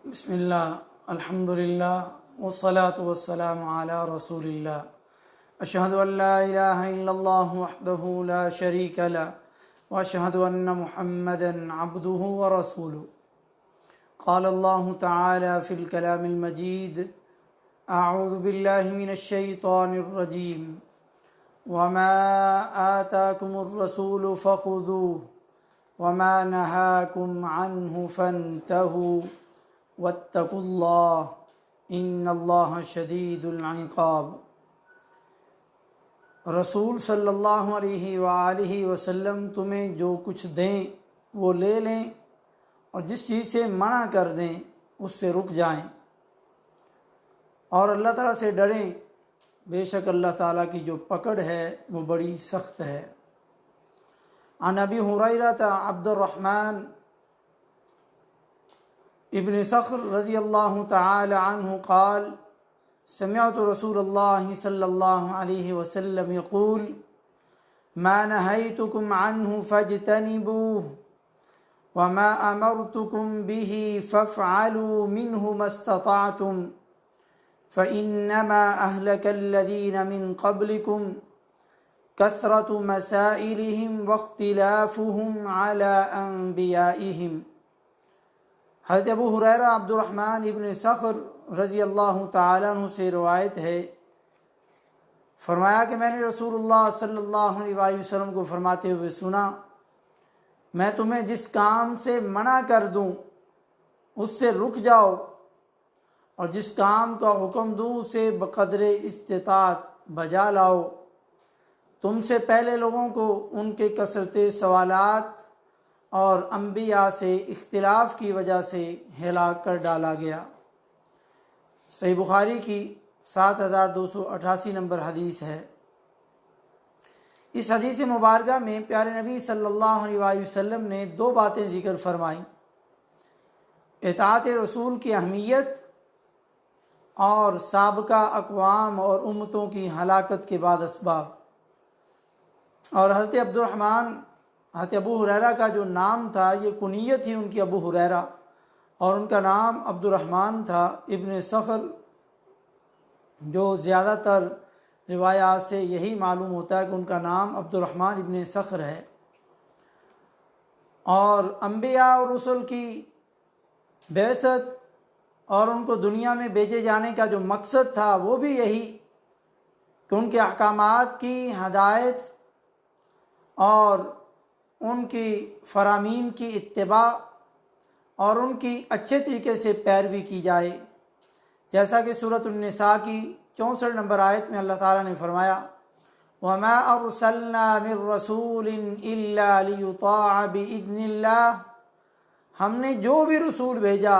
بسم اللہ الحمد للہ والصلاة والسلام علی رسول اللہ اشہد ان لا الہ الا اللہ وحدہ لا شریک لہ واشہد ان محمدا عبدہ ورسولہ قال اللہ تعالی فی الکلام المجید اعوذ باللہ من الشیطان الرجیم وما آتاکم الرسول فخذوه وما نہاکم عنہ فانتہوا واتقوا اللہ ان اللہ شدید العقاب۔ رسول صلی اللہ علیہ وآلہ وسلم تمہیں جو کچھ دیں وہ لے لیں اور جس چیز سے منع کر دیں اس سے رک جائیں، اور اللہ تعالیٰ سے ڈریں، بے شک اللہ تعالیٰ کی جو پکڑ ہے وہ بڑی سخت ہے۔ عن ابی ہریرہ عبد الرحمن ابن صخر رضی اللہ تعالی عنہ قال سمعت رسول اللہ صلی اللہ علیہ وسلم یقول ما نہیتکم عنہ فاجتنبوہ وما امرتکم به فافعلوا منہ ما استطعتم فإنما أهلك الذين من قبلكم كثرة مسائلهم واختلافهم على أنبيائهم۔ حضرت ابو ہریرہ عبد الرحمن ابن صخر رضی اللہ تعالیٰ عنہ سے روایت ہے، فرمایا کہ میں نے رسول اللہ صلی اللہ علیہ وسلم کو فرماتے ہوئے سنا، میں تمہیں جس کام سے منع کر دوں اس سے رک جاؤ، اور جس کام کا حکم دوں اسے بقدر استطاعت بجا لاؤ۔ تم سے پہلے لوگوں کو ان کے کثرت سوالات اور انبیاء سے اختلاف کی وجہ سے ہلاک کر ڈالا گیا۔ صحیح بخاری کی 7288 نمبر حدیث ہے۔ اس حدیث مبارکہ میں پیارے نبی صلی اللہ علیہ وسلم نے دو باتیں ذکر فرمائیں: اطاعت رسول کی اہمیت اور سابقہ اقوام اور امتوں کی ہلاکت کے بعد اسباب۔ اور حضرت ابو ہریرہ کا جو نام تھا یہ کنیت تھی ان کی ابو ہریرہ، اور ان کا نام عبد الرحمن تھا ابن صخر، جو زیادہ تر روایات سے یہی معلوم ہوتا ہے کہ ان کا نام عبد الرحمن ابن صخر ہے۔ اور انبیاء اور رسل کی بعثت اور ان کو دنیا میں بھیجے جانے کا جو مقصد تھا وہ بھی یہی کہ ان کے احکامات کی ہدایت اور ان کی فرامین کی اتباع اور ان کی اچھے طریقے سے پیروی کی جائے، جیسا کہ سورۃ النساء کی 64 نمبر آیت میں اللہ تعالیٰ نے فرمایا وَمَا أَرْسَلْنَا مِن رَّسُولٍ إِلَّا لِيُطَاعَ بِإِذْنِ اللَّهِ، ہم نے جو بھی رسول بھیجا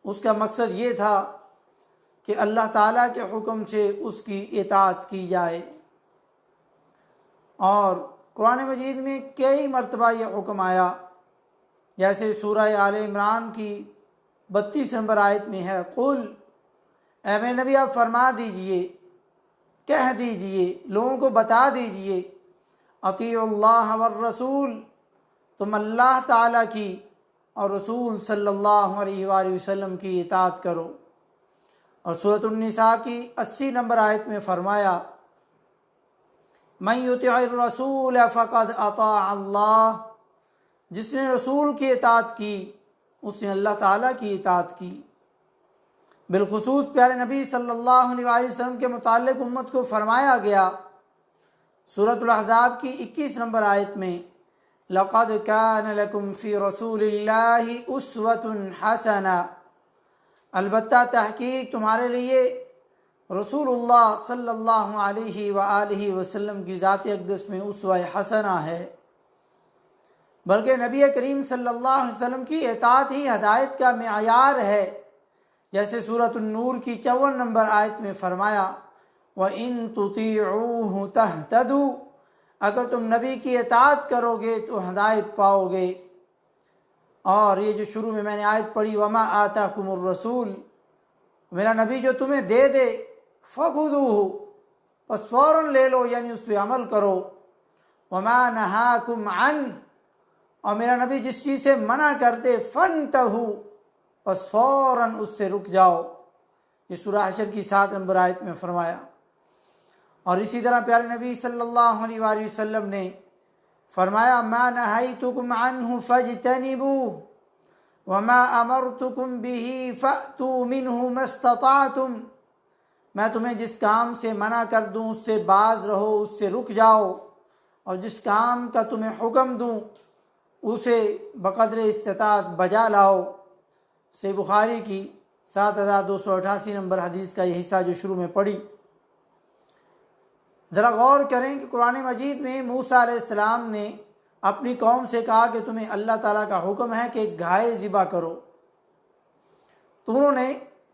اس کا مقصد یہ تھا کہ اللہ تعالیٰ کے حکم سے اس کی اطاعت کی جائے۔ اور قرآن مجید میں کئی مرتبہ یہ حکم آیا، جیسے سورہ آل عمران کی 32 نمبر آیت میں ہے قل، اے میرے نبی آپ فرما دیجئے، کہہ دیجئے، لوگوں کو بتا دیجئے، اطیعوا اللہ والرسول، تم اللہ تعالیٰ کی اور رسول صلی اللہ علیہ وآلہ وسلم کی اطاعت کرو۔ اور سورۃ النساء کی 80 نمبر آیت میں فرمایا من یطع الرسول فقد اطاع اللہ، جس نے رسول کی اطاعت کی اس نے اللہ تعالیٰ کی اطاعت کی۔ بالخصوص پیارے نبی صلی اللہ علیہ وسلم کے متعلق امت کو فرمایا گیا سورۃ الاحزاب کی 21 نمبر آیت میں لقد کان لکم فی رسول اللہ اسوۃ حسنہ، البتہ تحقیق تمہارے لیے رسول اللہ صلی اللہ علیہ وآلہ وسلم کی ذات اقدس میں اسوہ حسنہ ہے، بلکہ نبی کریم صلی اللہ علیہ وسلم کی اطاعت ہی ہدایت کا معیار ہے، جیسے سورۃ النور کی 54 نمبر آیت میں فرمایا وَإِن تُطِيعُوهُ تَهْتَدُوا، اگر تم نبی کی اطاعت کرو گے تو ہدایت پاؤ گے۔ اور یہ جو شروع میں نے آیت پڑھی وَمَا آتَاكُمُ الرَّسُولُ، میرا نبی جو تمہیں دے دے فَخُذُوهُ، پس فوراً لے لو، یعنی اس پہ عمل کرو۔ وَمَا نَهَاكُمْ عَنْهُ، اور میرا نبی جس چیز سے منع کرتے فَانْتَهُوا، بس فوراً اس سے رک جاؤ۔ یہ سورہ حشر کی 7 نمبر آیت میں فرمایا۔ اور اسی طرح پیارے نبی صلی اللہ علیہ وآلہ وسلم نے فرمایا ما نہیتکم عنہ فاجتنبوہ وما امرتکم بہ فأتوا منہ ما استطعتم، میں تمہیں جس کام سے منع کر دوں اس سے باز رہو، اس سے رک جاؤ، اور جس کام کا تمہیں حکم دوں اسے بقدر استطاعت بجا لاؤ۔ صحیح بخاری کی 7288 نمبر حدیث کا یہ حصہ جو شروع میں پڑھی۔ ذرا غور کریں کہ قرآن مجید میں موسیٰ علیہ السلام نے اپنی قوم سے کہا کہ تمہیں اللہ تعالیٰ کا حکم ہے کہ گائے ذبح کرو، تو انہوں نے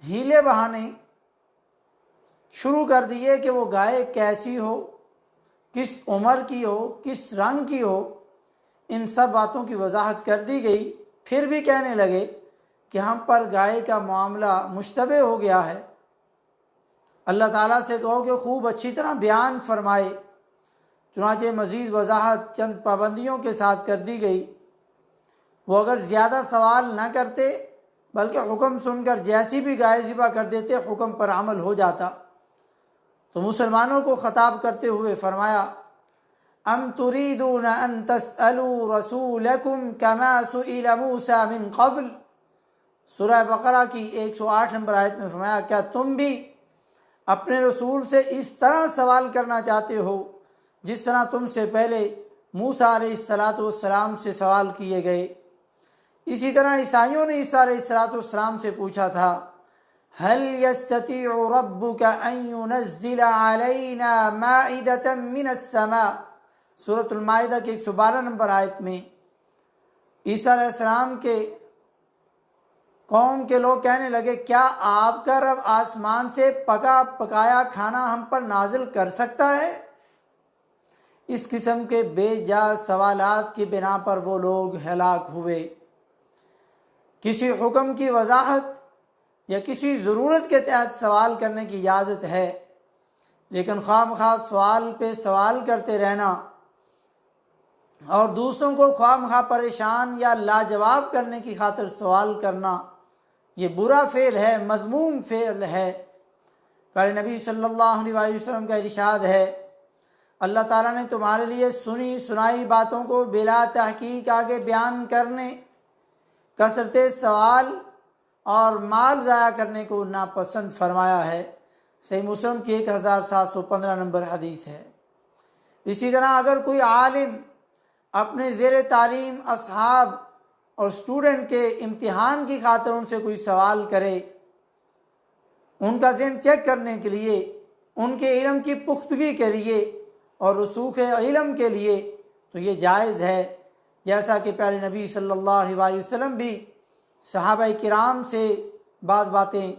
ہیلے بہانے شروع کر دیے کہ وہ گائے کیسی ہو، کس عمر کی ہو، کس رنگ کی ہو، ان سب باتوں کی وضاحت کر دی گئی۔ پھر بھی کہنے لگے کہ ہم پر گائے کا معاملہ مشتبہ ہو گیا ہے، اللہ تعالیٰ سے کہو کہ خوب اچھی طرح بیان فرمائے۔ چنانچہ مزید وضاحت چند پابندیوں کے ساتھ کر دی گئی۔ وہ اگر زیادہ سوال نہ کرتے بلکہ حکم سن کر جیسی بھی گائے ذبح کر دیتے حکم پر عمل ہو جاتا۔ تو مسلمانوں کو خطاب کرتے ہوئے فرمایا ام تريدون ان تسألوا رسولكم كما سئل موسى من قبل، سورہ بقرہ کی 108 نمبر آیت میں فرمایا کیا تم بھی اپنے رسول سے اس طرح سوال کرنا چاہتے ہو جس طرح تم سے پہلے موسیٰ علیہ السلام سے سوال کیے گئے۔ اسی طرح عیسائیوں نے عیسیٰ علیہ السلام سے پوچھا تھا هل يستطيع ربك ان ينزل علينا مائدة من السماء، سورۃ المائدہ کی 112 نمبر آیت میں عیسیٰ علیہ السلام کے قوم کے لوگ کہنے لگے کیا آپ کا رب آسمان سے پکا پکایا کھانا ہم پر نازل کر سکتا ہے؟ اس قسم کے بے جا سوالات کی بنا پر وہ لوگ ہلاک ہوئے۔ کسی حکم کی وضاحت یا کسی ضرورت کے تحت سوال کرنے کی اجازت ہے، لیکن خواہ مخواہ سوال پہ سوال کرتے رہنا اور دوسروں کو خواہ مخواہ پریشان یا لاجواب کرنے کی خاطر سوال کرنا یہ برا فعل ہے، مذموم فعل ہے۔ پیارے نبی صلی اللہ علیہ وسلم کا ارشاد ہے اللہ تعالیٰ نے تمہارے لیے سنی سنائی باتوں کو بلا تحقیق آگے بیان کرنے، کثرت سوال اور مال ضائع کرنے کو ناپسند فرمایا ہے۔ صحیح مسلم کی 1715 نمبر حدیث ہے۔ اسی طرح اگر کوئی عالم اپنے زیر تعلیم اصحاب اور اسٹوڈنٹ کے امتحان کی خاطر ان سے کوئی سوال کرے، ان کا ذہن چیک کرنے کے لیے، ان کے علم کی پختگی کے لیے اور رسوخ علم کے لیے، تو یہ جائز ہے، جیسا کہ پیارے نبی صلی اللہ علیہ وسلم بھی صحابہ کرام سے بعض باتیں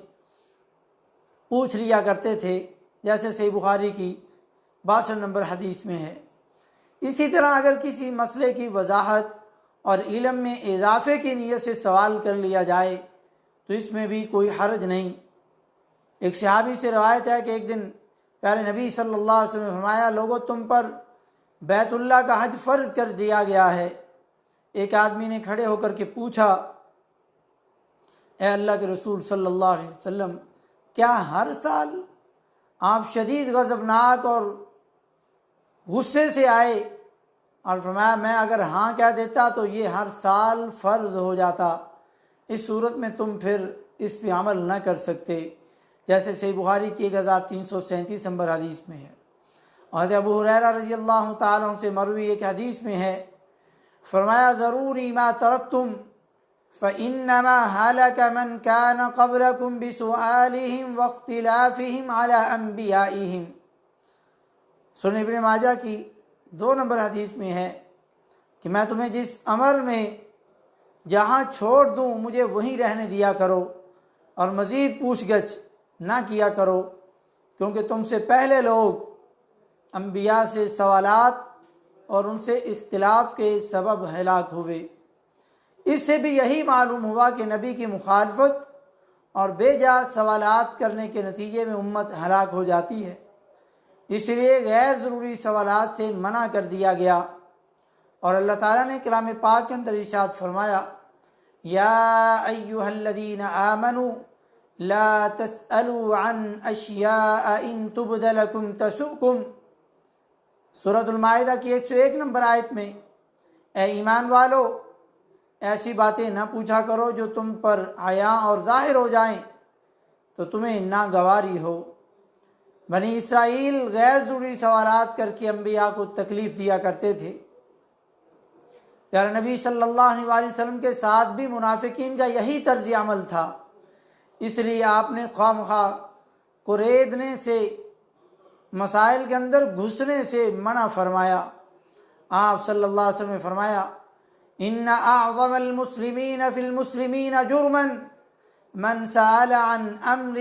پوچھ لیا کرتے تھے، جیسے صحیح بخاری کی 62 نمبر حدیث میں ہے۔ اسی طرح اگر کسی مسئلے کی وضاحت اور علم میں اضافے کی نیت سے سوال کر لیا جائے تو اس میں بھی کوئی حرج نہیں۔ ایک صحابی سے روایت ہے کہ ایک دن پیارے نبی صلی اللہ علیہ وسلم نے فرمایا لوگو تم پر بیت اللہ کا حج فرض کر دیا گیا ہے۔ ایک آدمی نے کھڑے ہو کر کے پوچھا اے اللہ کے رسول صلی اللہ علیہ وسلم کیا ہر سال آپ شدید غضبناک اور غصے سے آئے؟ اور فرمایا میں اگر ہاں کہہ دیتا تو یہ ہر سال فرض ہو جاتا، اس صورت میں تم پھر اس پہ عمل نہ کر سکتے، جیسے صحیح بخاری کی 1337 نمبر حدیث میں ہے۔ اور ابو ہریرہ رضی اللہ تعالیٰ عنہ سے مروی ایک حدیث میں ہے فرمایا ضروری ما ترکتم فإنما هلك من كان قبلكم بسؤالهم واختلافهم على أنبيائهم، سنن ابن ماجہ کی 2 نمبر حدیث میں ہے کہ میں تمہیں جس امر میں جہاں چھوڑ دوں مجھے وہیں رہنے دیا کرو اور مزید پوچھ گچھ نہ کیا کرو، کیونکہ تم سے پہلے لوگ انبیاء سے سوالات اور ان سے اختلاف کے سبب ہلاک ہوئے۔ اس سے بھی یہی معلوم ہوا کہ نبی کی مخالفت اور بے جا سوالات کرنے کے نتیجے میں امت ہلاک ہو جاتی ہے، اس لیے غیر ضروری سوالات سے منع کر دیا گیا۔ اور اللہ تعالیٰ نے کلام پاک کے اندر ارشاد فرمایا یا ایھا الذین آمنوا لا تسألوا عن اشیاء ان تبد لکم تسؤکم۔ سورۃ المائدہ کی 101 نمبر آیت میں، اے ایمان والو ایسی باتیں نہ پوچھا کرو جو تم پر عیاں اور ظاہر ہو جائیں تو تمہیں ناگواری ہو۔ بنی اسرائیل غیر ضروری سوالات کر کے انبیاء کو تکلیف دیا کرتے تھے۔ پیارے نبی صلی اللہ علیہ وسلم کے ساتھ بھی منافقین کا یہی طرز عمل تھا، اس لیے آپ نے خواہ مخواہ قریدنے سے، مسائل کے اندر گھسنے سے منع فرمایا۔ آپ صلی اللہ علیہ وسلم نے فرمایا ان اعظم المسلمین فی المسلمین جرما من سأل عن امر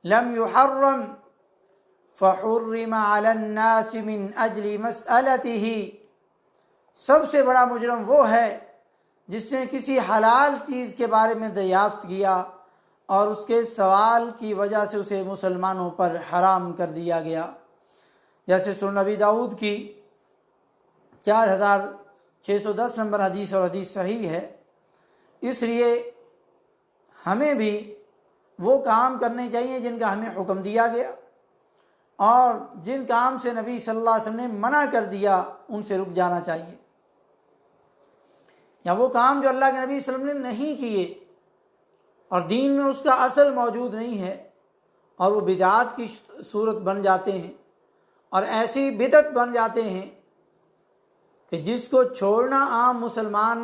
لم يحرم فحرم علی الناس من اجل مسألته۔ سب سے بڑا مجرم وہ ہے جس نے کسی حلال چیز کے بارے میں دریافت کیا اور اس کے سوال کی وجہ سے اسے مسلمانوں پر حرام کر دیا گیا، جیسے سنن نبی داؤد کی 4610 نمبر حدیث، اور حدیث صحیح ہے۔ اس لیے ہمیں بھی وہ کام کرنے چاہیے جن کا ہمیں حکم دیا گیا، اور جن کام سے نبی صلی اللہ علیہ وسلم نے منع کر دیا ان سے رک جانا چاہیے، یا وہ کام جو اللہ کے نبی صلی اللہ علیہ وسلم نے نہیں کیے اور دین میں اس کا اصل موجود نہیں ہے اور وہ بدعات کی صورت بن جاتے ہیں، اور ایسی بدعت بن جاتے ہیں کہ جس کو چھوڑنا عام مسلمان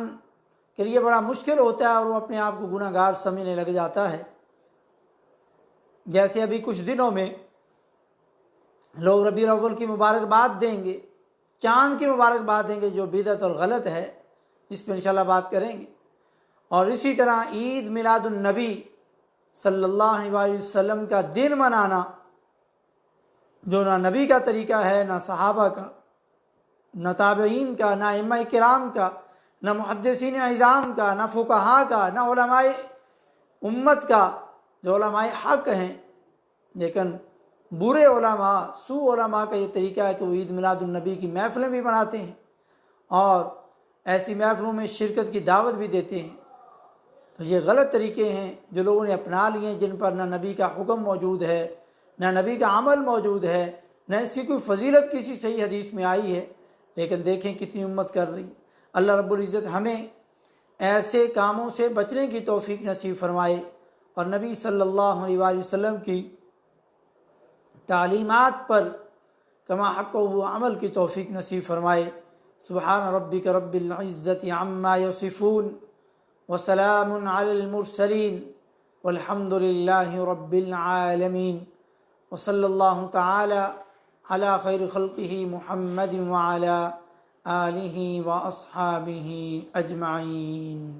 کے لیے بڑا مشکل ہوتا ہے اور وہ اپنے آپ کو گناہ گار سمجھنے لگ جاتا ہے۔ جیسے ابھی کچھ دنوں میں لوگ ربیع الاول کی مبارکباد دیں گے، چاند کی مبارکباد دیں گے، جو بدعت اور غلط ہے، اس پہ انشاءاللہ بات کریں گے۔ اور اسی طرح عید میلاد النبی صلی اللہ علیہ وسلم کا دن منانا، جو نہ نبی کا طریقہ ہے، نہ صحابہ کا، نہ تابعین کا، نہ ائمہ کرام کا، نہ محدثین اعظام کا، نہ فقہاء کا، نہ علماء امت کا جو علماء حق ہیں، لیکن برے علماء، سو علماء کا یہ طریقہ ہے کہ وہ عید میلاد النبی کی محفلیں بھی مناتے ہیں اور ایسی محفلوں میں شرکت کی دعوت بھی دیتے ہیں۔ تو یہ غلط طریقے ہیں جو لوگوں نے اپنا لیے ہیں، جن پر نہ نبی کا حکم موجود ہے، نہ نبی کا عمل موجود ہے، نہ اس کی کوئی فضیلت کسی صحیح حدیث میں آئی ہے، لیکن دیکھیں کتنی امت کر رہی ہے۔ اللہ رب العزت ہمیں ایسے کاموں سے بچنے کی توفیق نصیب فرمائے اور نبی صلی اللہ علیہ وسلم کی تعلیمات پر کما حق و عمل کی توفیق نصیب فرمائے۔ سبحان ربک رب العزت عما یصفون وسلام علی المرسلین والحمد للہ رب العالمین، وصلی اللہ تعالی علی خیر خلقہ محمد وعلی آلہ واصحابہ اجمعین۔